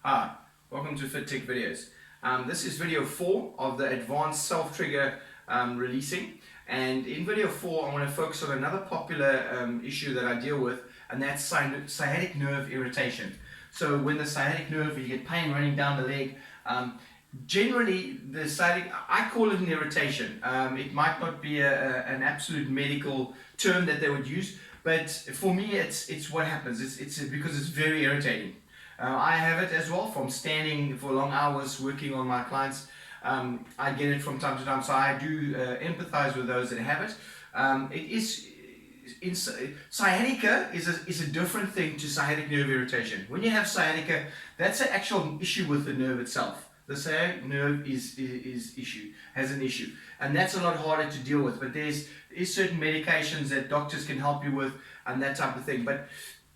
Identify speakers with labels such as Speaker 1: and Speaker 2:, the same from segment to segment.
Speaker 1: Hi, welcome to Fit Tech Videos. This is video 4 of the advanced self-trigger releasing, and in video 4 I want to focus on another popular issue that I deal with, and that's sciatic nerve irritation. So when the sciatic nerve, you get pain running down the leg, generally the sciatic, I call it an irritation. It might not be an absolute medical term that they would use, but for me it's what happens. It's because it's very irritating. I have it as well from standing for long hours working on my clients. I get it from time to time, so I do empathize with those that have it. Sciatica is a different thing to sciatic nerve irritation. When you have sciatica, that's an actual issue with the nerve itself. The sciatic nerve has an issue, and that's a lot harder to deal with. But there's certain medications that doctors can help you with and that type of thing. But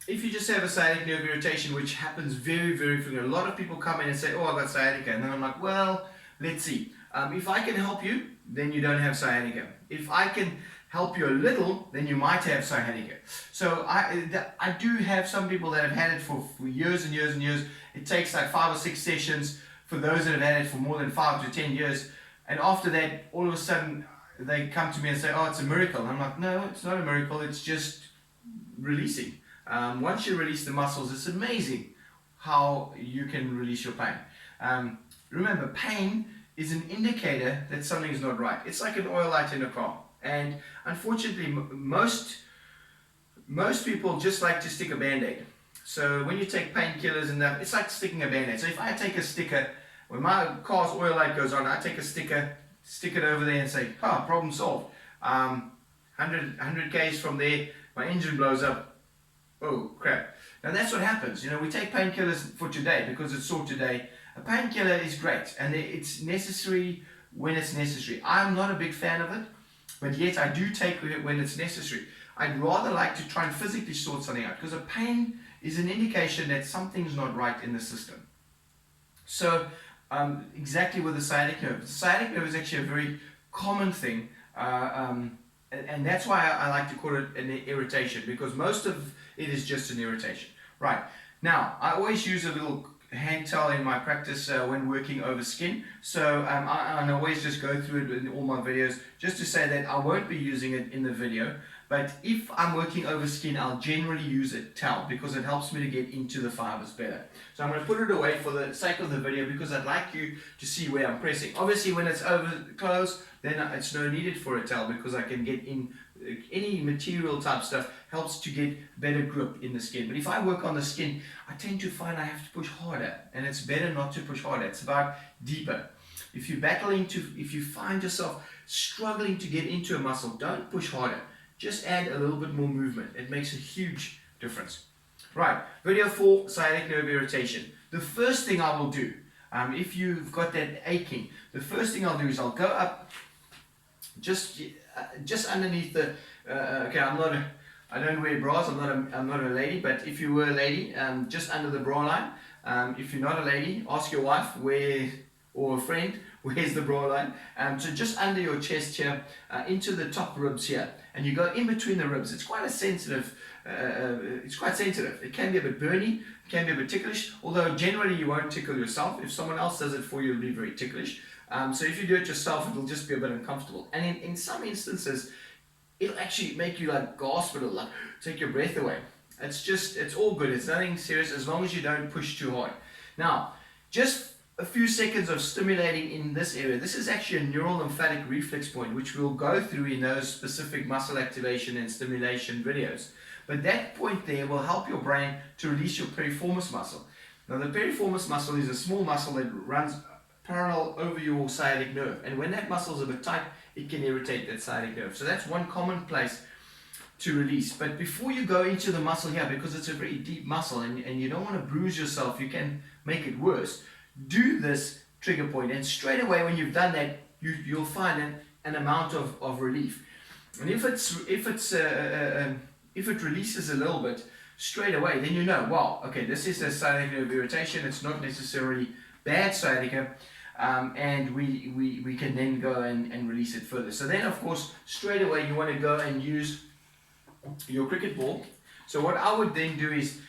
Speaker 1: if you just have a sciatic nerve irritation, which happens very, very frequently, a lot of people come in and say, oh, I've got sciatica, and then I'm like, well, let's see. If I can help you, then you don't have sciatica. If I can help you a little, then you might have sciatica. So I do have some people that have had it for years and years and years. It takes like 5 or 6 sessions for those that have had it for more than 5 to 10 years. And after that, all of a sudden, they come to me and say, oh, it's a miracle. And I'm like, no, it's not a miracle. It's just releasing. Once you release the muscles, it's amazing how you can release your pain. Remember, pain is an indicator that something is not right. It's like an oil light in a car. And unfortunately, most people just like to stick a band-aid. So when you take painkillers and that, it's like sticking a band-aid. So if I take a sticker, when my car's oil light goes on, I take a sticker, stick it over there and say, problem solved. 100 k's from there, my engine blows up. Oh crap. Now that's what happens. We take painkillers for today because it's sore today. A painkiller is great and it's necessary when it's necessary. I'm not a big fan of it, but yet I do take it when it's necessary. I'd rather like to try and physically sort something out, because a pain is an indication that something's not right in the system. So exactly with the sciatic nerve. The sciatic nerve is actually a very common thing, and that's why I like to call it an irritation, because most of it is just an irritation. Right, now I always use a little hand towel in my practice when working over skin, so I always just go through it in all my videos, just to say that I won't be using it in the video, but if I'm working over skin, I'll generally use a towel because it helps me to get into the fibers better. So I'm going to put it away for the sake of the video, because I'd like you to see where I'm pressing. Obviously when it's over close, then it's no needed for a towel, because I can get in any material type stuff. Helps to get better grip in the skin. But if I work on the skin, I tend to find I have to push harder, and it's better not to push harder. It's about deeper. If you find yourself struggling to get into a muscle, don't push harder. Just add a little bit more movement. It makes a huge difference. Right, video 4, sciatic nerve irritation. The first thing I will do, if you've got that aching, the first thing I'll do is I'll go up just underneath the, I don't wear bras, I'm not a lady, but if you were a lady, just under the bra line. If you're not a lady, ask your wife or a friend, where's the bra line? So just under your chest here, into the top ribs here, and you go in between the ribs. It's quite sensitive. It can be a bit burny, it can be a bit ticklish, although generally you won't tickle yourself. If someone else does it for you, it'll be very ticklish. So if you do it yourself, it'll just be a bit uncomfortable. And in some instances, it'll actually make you like gasp, it'll like take your breath away. It's all good. It's nothing serious as long as you don't push too hard. Now, just a few seconds of stimulating in this area. This is actually a neural lymphatic reflex point, which we'll go through in those specific muscle activation and stimulation videos. But that point there will help your brain to release your piriformis muscle. Now, the piriformis muscle is a small muscle that runs parallel over your sciatic nerve, and when that muscle is a bit tight, it can irritate that sciatic nerve. So that's one common place to release. But before you go into the muscle here, because it's a very deep muscle and you don't want to bruise yourself, you can make it worse, do this trigger point, and straight away when you've done that, you'll find an amount of relief. And if it releases a little bit straight away, then you know, wow, okay, this is a sciatic nerve irritation. It's not necessarily bad sciatica, and we can then go and release it further. So then, of course, straight away you want to go and use your cricket ball. So what I would then do is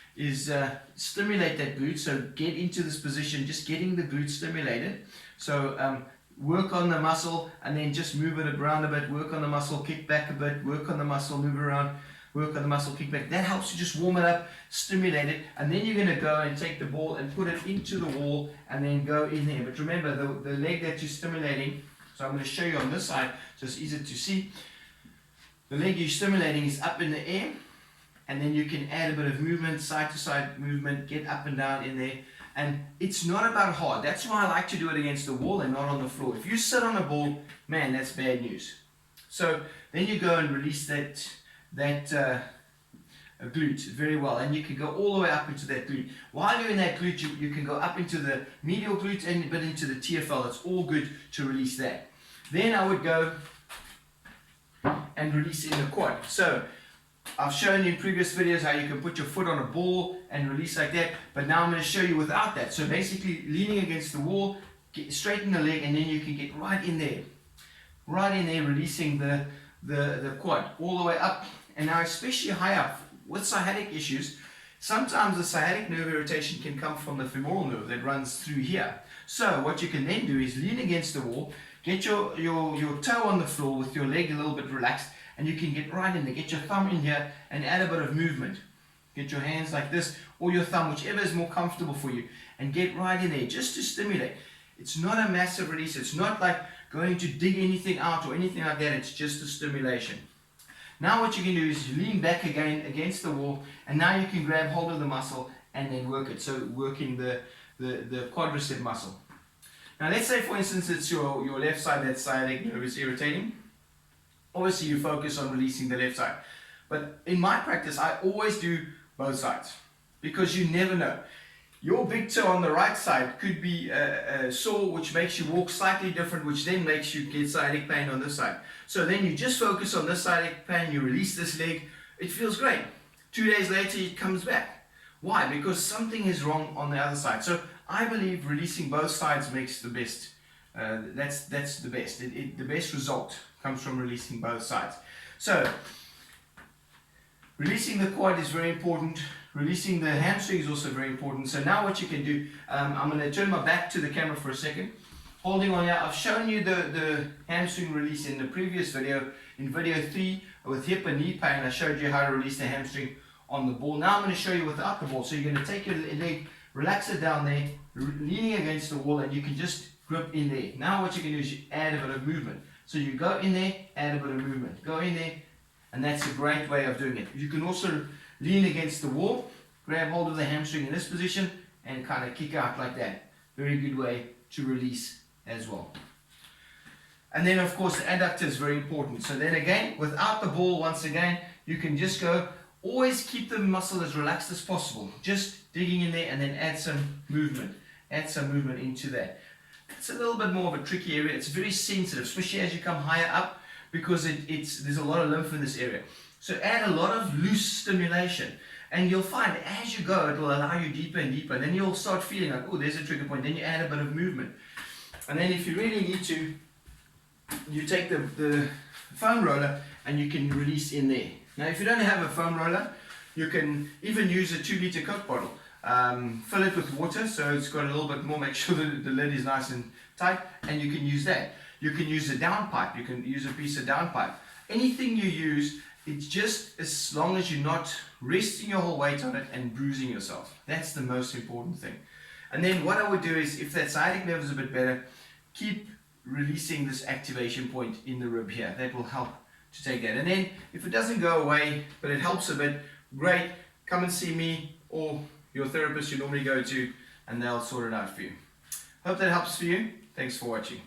Speaker 1: stimulate that glute. So get into this position, just getting the glute stimulated. So work on the muscle and then just move it around a bit, work on the muscle, kick back a bit, work on the muscle, move around, work on the muscle, kick back. That helps you just warm it up, stimulate it, and then you're going to go and take the ball and put it into the wall and then go in there. But remember, the leg that you're stimulating, so I'm going to show you on this side so it's easier to see. The leg you're stimulating is up in the air, and then you can add a bit of movement, side to side movement, get up and down in there. And it's not about hard. That's why I like to do it against the wall and not on the floor. If you sit on a ball, man, that's bad news. So then you go and release that glute very well, and you can go all the way up into that glute. While you're in that glute, you can go up into the medial glute and a bit into the TFL. It's all good to release that. Then I would go and release in the quad. So I've shown you in previous videos how you can put your foot on a ball and release like that, but now I'm going to show you without that. So basically leaning against the wall, straighten the leg, and then you can get right in there, releasing the quad all the way up. And now especially high up with sciatic issues, sometimes the sciatic nerve irritation can come from the femoral nerve that runs through here. So what you can then do is lean against the wall, get your toe on the floor with your leg a little bit relaxed, and you can get right in there. Get your thumb in here and add a bit of movement. Get your hands like this or your thumb, whichever is more comfortable for you, and get right in there just to stimulate. It's not a massive release. It's not like going to dig anything out or anything like that. It's just a stimulation. Now what you can do is lean back again against the wall, and now you can grab hold of the muscle and then work it. So working the quadricep muscle. Now let's say for instance it's your left side that sciatic nerve is irritating. Obviously you focus on releasing the left side. But in my practice I always do both sides, because you never know. Your big toe on the right side could be sore, which makes you walk slightly different, which then makes you get sciatic pain on this side. So then you just focus on this sciatic pain, you release this leg, it feels great. 2 days later it comes back. Why? Because something is wrong on the other side. So I believe releasing both sides makes the best. That's the best. The best result comes from releasing both sides. So releasing the quad is very important. Releasing the hamstring is also very important. So now what you can do, I'm going to turn my back to the camera for a second. Holding on here, I've shown you the hamstring release in the previous video. In video 3 with hip and knee pain, I showed you how to release the hamstring on the ball. Now I'm going to show you without the ball. So you're going to take your leg, relax it down there, leaning against the wall, and you can just grip in there. Now what you can do is you add a bit of movement. So you go in there, add a bit of movement. Go in there, and that's a great way of doing it. You can also lean against the wall, grab hold of the hamstring in this position, and kind of kick out like that. Very good way to release as well. And then of course the adductor is very important. So then again, without the ball, once again, you can just go, always keep the muscle as relaxed as possible. Just digging in there and then add some movement. Add some movement into that. It's a little bit more of a tricky area. It's very sensitive, especially as you come higher up, because there's a lot of lymph in this area. So add a lot of loose stimulation, and you'll find as you go it will allow you deeper and deeper, and then you'll start feeling like, oh, there's a trigger point. Then you add a bit of movement, and then if you really need to, you take the foam roller and you can release in there. Now if you don't have a foam roller, you can even use a 2-liter Coke bottle. Fill it with water so it's got a little bit more, make sure that the lid is nice and tight, and you can use that. You can use a downpipe, you can use a piece of downpipe. Anything you use, it's just as long as you're not resting your whole weight on it and bruising yourself. That's the most important thing. And then what I would do is, if that sciatic nerve is a bit better, keep releasing this activation point in the rib here. That will help to take that. And then if it doesn't go away, but it helps a bit, great, come and see me or your therapist you normally go to, and they'll sort it out for you. Hope that helps for you. Thanks for watching.